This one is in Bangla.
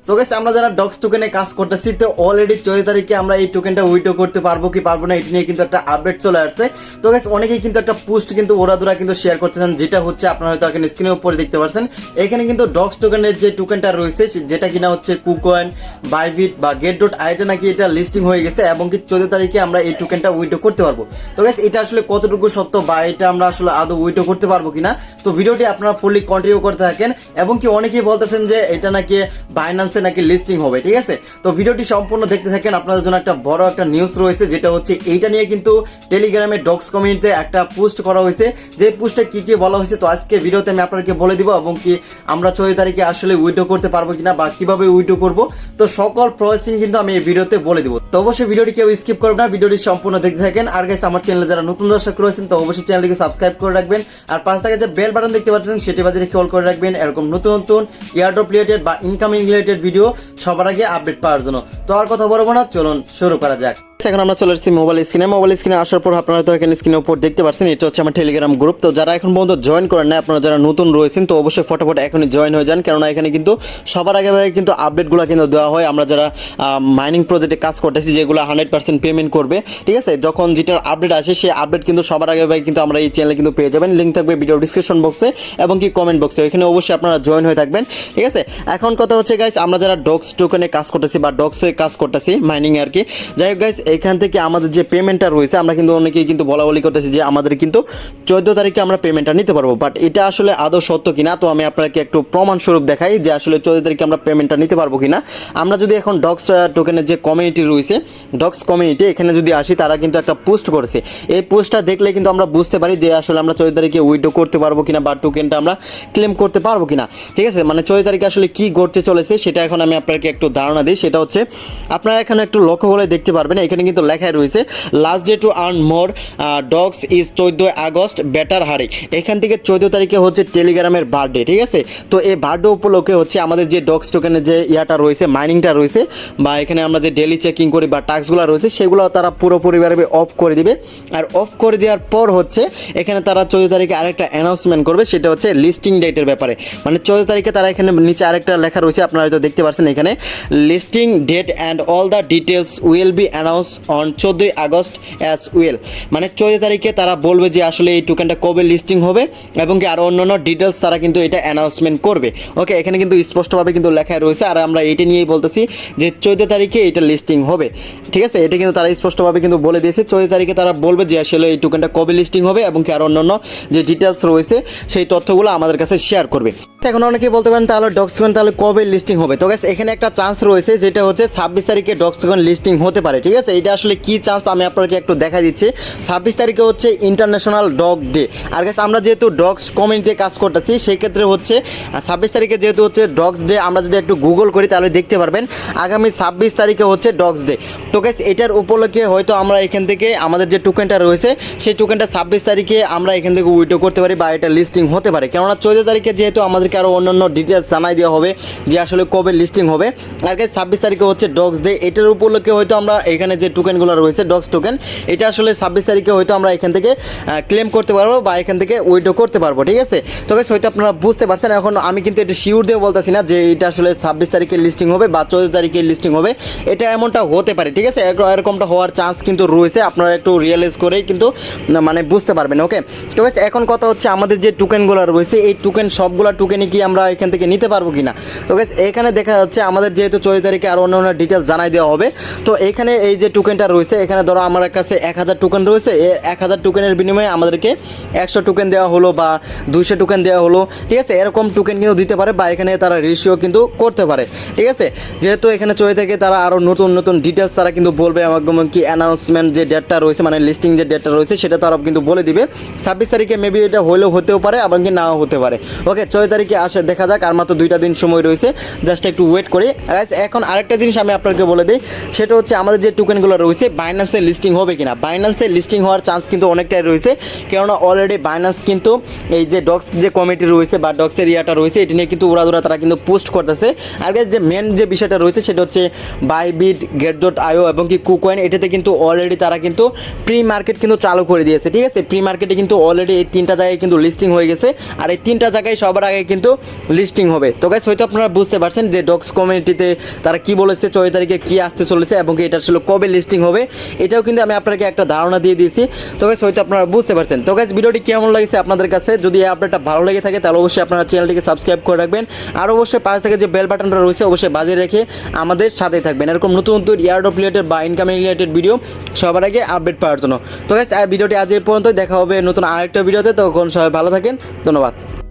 সো গাইস আমরা যারা ডক্স টোকেনে কাজ করতেছি তো অলরেডি 14 তারিখে আমরা এই টোকেনটা উইথড্র করতে পারবো কি পারবো না এটা নিয়ে কিন্তু একটা আপডেট চলে আসছে। তো গাইস অনেকেই কিন্তু একটা পোস্ট কিন্তু ওরা কিন্তু শেয়ার করতেছেন, যেটা হচ্ছে আপনারা হয়তো এখানে স্ক্রিনের উপরে দেখতে পাচ্ছেন। এখানে কিন্তু ডক্স টোকেনের যে টোকেনটা রয়েছে যেটা কিনা হচ্ছে কুকয়েন, বাইবিট বা get.ai টা নাকি এটা লিস্টিং হয়ে গেছে এবং কি 14 তারিখে আমরা এই টোকেনটা উইথড্র করতে পারবো। তো গাইস এটা আসলে কতটুকু সত্য বা এটা আমরা আসলে আদৌ উইথড্র করতে পারবো কিনা, তো ভিডিওটি আপনারা ফুললি কন্টিনিউ করতে থাকেন। এবং কি অনেকেই বলতেছেন যে এটা নাকি বাইন্যান্সে নাকি লিস্টিং হবে, ঠিক আছে। তো ভিডিওটি সম্পূর্ণ দেখতে থাকেন, আপনাদের জন্য একটা বড় একটা নিউজ রয়েছে, যেটা হচ্ছে এইটা নিয়ে কিন্তু টেলিগ্রামে ডক্স কমিউনিটিতে একটা পোস্ট করা হয়েছে, যে পোস্টে কি কি বলা হয়েছে তো আজকে ভিডিওতে আমি আপনাদেরকে বলে দিব। এবং কি আমরা 14 তারিখে আসলে উইথড্র করতে পারবো কিনা বা কিভাবে উইথড্র করব, তো সকল প্রসেসিং কিন্তু আমি এই ভিডিওতে বলে দিব। তো অবশ্যই ভিডিওটি কেউ স্কিপ করবেন না, ভিডিওটি সম্পূর্ণ দেখতে থাকেন। আর গাইস আমার চ্যানেলে যারা নতুন দর্শক রয়েছেন তো অবশ্যই চ্যানেলটিকে সাবস্ক্রাইব করে রাখবেন, আর পাশ থেকে যে বেল বাটন দেখতে পাচ্ছেন সেটি বাজিয়ে রেখে অল করে রাখবেন এরকম নতুন নতুন এয়ারড্রপ রিলেটেড বা ইনকামিং রিলেটেড ভিডিও সবার আগে আপডেট পাওয়ার জন্য। তো আর কথা বলবো না, চলুন শুরু করা যাক। এখন আমরা চলে এসেছি মোবাইল স্ক্রিনে আসার পর আপনারা তো এখানে স্ক্রিনের উপর দেখতে পাচ্ছেন এটা হচ্ছে আমার টেলিগ্রাম গ্রুপ। তো যারা এখন পর্যন্ত জয়েন করেন না, আপনারা যারা নতুন রয়েছেন তো অবশ্যই ফটাফট এখনই জয়েন হয়ে যান, কেননা এখানে কিন্তু সবার আগে কিন্তু আপডেটগুলো কিন্তু দেওয়া হয়। আমরা যারা মাইনিং প্রজেক্টে কাজ করতেছি যেগুলো 100% পেমেন্ট করবে, ঠিক আছে, যখন যেটার আপডেট আসে সেই আপডেট কিন্তু সবার আগে কিন্তু আমরা এই চ্যানেলে কিন্তু পেয়ে যাবেন। লিঙ্ক থাকবে ভিডিও ডিসক্রিপশন বক্সে এবং কি কমেন্ট বক্সে, এখানে অবশ্যই আপনারা জয়েন হয়ে থাকবেন, ঠিক আছে। এখন কথা হচ্ছে গাইস আমরা যারা ডক্স টোকেনে কাজ করতেছি বা ডক্সে কাজ করতেছি মাইনিং আর কি, যাই হোক গাইস এখান থেকে আমাদের যে পেমেন্টটা রয়েছে আমরা কিন্তু অনেকেই কিন্তু বলা করতেছি যে আমাদের কিন্তু 14 তারিখে আমরা পেমেন্টটা নিতে পারবো, বাট এটা আসলে আদৌ সত্য কিনা তো আমি আপনাকে একটু প্রমাণ স্বরূপ দেখাই যে আসলে 14 তারিখে আমরা পেমেন্টটা নিতে পারবো কিনা। আমরা যদি এখন ডক্স টোকেনের যে কমিউনিটি রয়েছে ডক্স কমিউনিটি এখানে যদি আসি, তারা কিন্তু একটা পোস্ট করেছে, এই পোস্টটা দেখলে কিন্তু আমরা বুঝতে পারি যে আসলে আমরা 14 তারিখে উইথড্র করতে পারবো কিনা বা টোকেনটা আমরা ক্লেম করতে পারবো কিনা, ঠিক আছে। মানে 14 তারিখে আসলে কি ঘটতে চলেছে সেটা এখন আমি আপনাকে একটু ধারণা দিই। সেটা হচ্ছে আপনারা এখানে একটু লক্ষ্য করে দেখতে পারবেন, এখানে কিন্তু লেখাই রয়েছে last day to earn more dogs is 14 August better হারি। এখান থেকে 14 তারিখে হচ্ছে টেলিগ্রামের বার্থডে, ঠিক আছে। তো এই বার্থডে উপলক্ষে হচ্ছে আমাদের যে ডগস টোকেনের যে ইয়াটা রয়েছে মাইনিংটা রয়েছে বা এখানে আমরা যে ডেলি চেকিং করি বা টাস্কগুলো রয়েছে সেগুলো তারা পুরোপুরিভাবে অফ করে দিবে। আর অফ করে দেওয়ার পর হচ্ছে এখানে তারা 14 তারিখে আরেকটা অ্যানাউন্সমেন্ট করবে, সেটা হচ্ছে লিস্টিং ডেটের ব্যাপারে। মানে 14 তারিখে তারা এখানে নিচে আরেকটা লেখা রয়েছে, আপনারা হয়তো দেখতে পাচ্ছেন এখানে listing date and all the details will be announce on 14 August as well. মানে 14 তারিখে তারা বলবে যে আসলে এই টোকেনটা কবে লিস্টিং হবে এবং কি আরও অন্যান্য ডিটেলস তারা কিন্তু এটা অ্যানাউন্সমেন্ট করবে। ওকে, এখানে কিন্তু স্পষ্টভাবে কিন্তু লেখা রয়েছে, আর আমরা এটা নিয়েই বলতেছি যে 14 তারিখে এটা লিস্টিং হবে, ঠিক আছে। এটা কিন্তু তারা স্পষ্টভাবে কিন্তু বলে দিয়েছে 14 তারিখে তারা বলবে যে আসলে এই টোকেনটা কবে লিস্টিং হবে এবং কি আরও অন্যান্য যে ডিটেলস রয়েছে সেই তথ্যগুলো আমাদের কাছে শেয়ার করবে। এখন অনেকেই বলতে পারেন তাহলে ডক্স টোকেন তাহলে কবে লিস্টিং হবে। তো গাইস এখানে একটা চান্স রয়েছে, যেটা হচ্ছে 26 তারিখে ডক্স টোকেন লিস্টিং হতে পারে, ঠিক আছে। এটা আসলে কি চান্স আমি আপনাকে একটু দেখা দিচ্ছি। 26 তারিখে হচ্ছে ইন্টারন্যাশনাল ডগ ডে। আর গাইস আমরা যেহেতু ডগস কমিউনিটিতে কাজ করতেছি সেই ক্ষেত্রে হচ্ছে 26 তারিখে যেহেতু হচ্ছে ডগস ডে, আমরা যদি একটু গুগল করি তাহলে দেখতে পারবেন আগামী 26 তারিখে হচ্ছে ডগস ডে। তো গাইস এটার উপলক্ষে হয়তো আমরা এখান থেকে আমাদের যে টোকেনটা রয়েছে সেই টোকেনটা 26 তারিখে আমরা এখান থেকে উইথড্র করতে পারি বা এটা লিস্টিং হতে পারে, কেননা 14 তারিখে যেহেতু আমাদেরকে আরও অন্যান্য ডিটেলস জানাই দেওয়া হবে যে আসলে কবে লিস্টিং হবে। আর গাইস 26 তারিখে হচ্ছে ডগস ডে, এটার উপলক্ষে হয়তো আমরা এখানে যে টোকেনগুলো রয়েছে ডগস টোকেন এটা আসলে 26 তারিখে হয়তো আমরা এখান থেকে ক্লেম করতে পারবো বা এখান থেকে উইথড্র করতে পারবো, ঠিক আছে। তো গাইস হয়তো আপনারা বুঝতে পারছেন, এখন আমি কিন্তু এটা শিওর দিয়ে বলতেছি না যে এটা আসলে 26 তারিখে লিস্টিং হবে বা 14 তারিখে লিস্টিং হবে, এটা এমনটা হতে পারে, ঠিক আছে। এরকমটা হওয়ার চান্স কিন্তু রয়েছে, আপনারা একটু রিয়েলাইজ করেই কিন্তু মানে বুঝতে পারবেন। ওকে, তো গাইস এখন কথা হচ্ছে আমাদের যে টোকেনগুলো রয়েছে এই টোকেন সবগুলো টোকেনই কি আমরা এখান থেকে নিতে পারবো কিনা। তো গাইস এখানে দেখা যাচ্ছে আমাদের যেহেতু 14 তারিখে আরও অন্য ডিটেলস জানাই দেওয়া হবে, তো এখানে এই যে টোকেনটা রয়েছে এখানে ধরো আমার কাছে 1000 টোকেন রয়েছে, এই 1000 টোকেনের বিনিময়ে আমাদেরকে 100 টোকেন দেওয়া হলো বা 200 টোকেন দেওয়া হলো, ঠিক আছে। এরকম টোকেন কিন্তু দিতে পারে বা এখানে তারা রেশিও কিন্তু করতে পারে, ঠিক আছে। যেহেতু এখানে 14 থেকে তারা আরও নতুন নতুন ডিটেলস তারা কিন্তু বলবে এবং কি অ্যানাউন্সমেন্ট যে ডেটটা রয়েছে মানে লিস্টিং যে ডেটটা রয়েছে সেটা তারা কিন্তু বলে দিবে। 26 তারিখে মেবি এটা হলেও হতেও পারে এবং কি নাও হতে পারে। ওকে, 14 তারিখে আসে দেখা যাক, আর মাত্র 2টা দিন সময় রয়েছে, জাস্ট একটু ওয়েট করি। এখন আরেকটা জিনিস আমি আপনাকে বলে দিই, সেটা হচ্ছে আমাদের যে টোকেনগুলো রয়েছে বাইন্যান্সে লিস্টিং হবে কিনা। বাইন্যান্সে লিস্টিং হওয়ার চান্স কিন্তু অনেকটাই রয়েছে, কেননা অলরেডি বাইন্যান্স কিন্তু এই যে ডক্স যে কমিটি রয়েছে বা ডক্সের ইয়াটা রয়েছে এটি নিয়ে কিন্তু ওরা তারা কিন্তু পোস্ট করতেছে। আর যে মেন যে বিষয়টা রয়েছে সেটা হচ্ছে বাইবিট, get.io এবং কি কুকয়েন, এটাতে কিন্তু অলরেডি তারা কিন্তু প্রি মার্কেট কিন্তু চালু করে দিয়েছে, ঠিক আছে। প্রি মার্কেটে কিন্তু অলরেডি এই 3টা জায়গায় কিন্তু লিস্টিং হয়ে গেছে, আর এই 3টা জায়গায় সবার আগে কিন্তু কিন্তু লিস্টিং হবে। তো গাইস হয়তো আপনারা বুঝতে পারছেন যে ডক্স কমিউনিটিতে তারা কি বলেছে 14 তারিখে কি আসতে চলেছে এবং এটা আসলে কবে লিস্টিং হবে, এটাও কিন্তু আমি আপনাকে একটা ধারণা দিয়ে দিয়েছি। তো গাইস হয়তো আপনারা বুঝতে পারছেন। তো গাইস ভিডিওটি কেমন লাগছে আপনাদের কাছে, যদি এই আপডেটটা ভালো লেগে থাকে তাহলে অবশ্যই আপনারা চ্যানেলটিকে সাবস্ক্রাইব করে রাখবেন, আর অবশ্যই পাশে থেকে যে বেল বাটনটা রয়েছে অবশ্যই বাজিয়ে রেখে আমাদের সাথেই থাকবেন এরকম নতুন নতুন এয়ারড্রপ রিলেটেড বা ইনকামিং রিলেটেড ভিডিও সবার আগে আপডেট পাওয়ার জন্য। তো গাইস ভিডিওটি আজ এই পর্যন্ত, দেখা হবে নতুন আরেকটা ভিডিওতে। তখন সবাই ভালো থাকেন, ধন্যবাদ।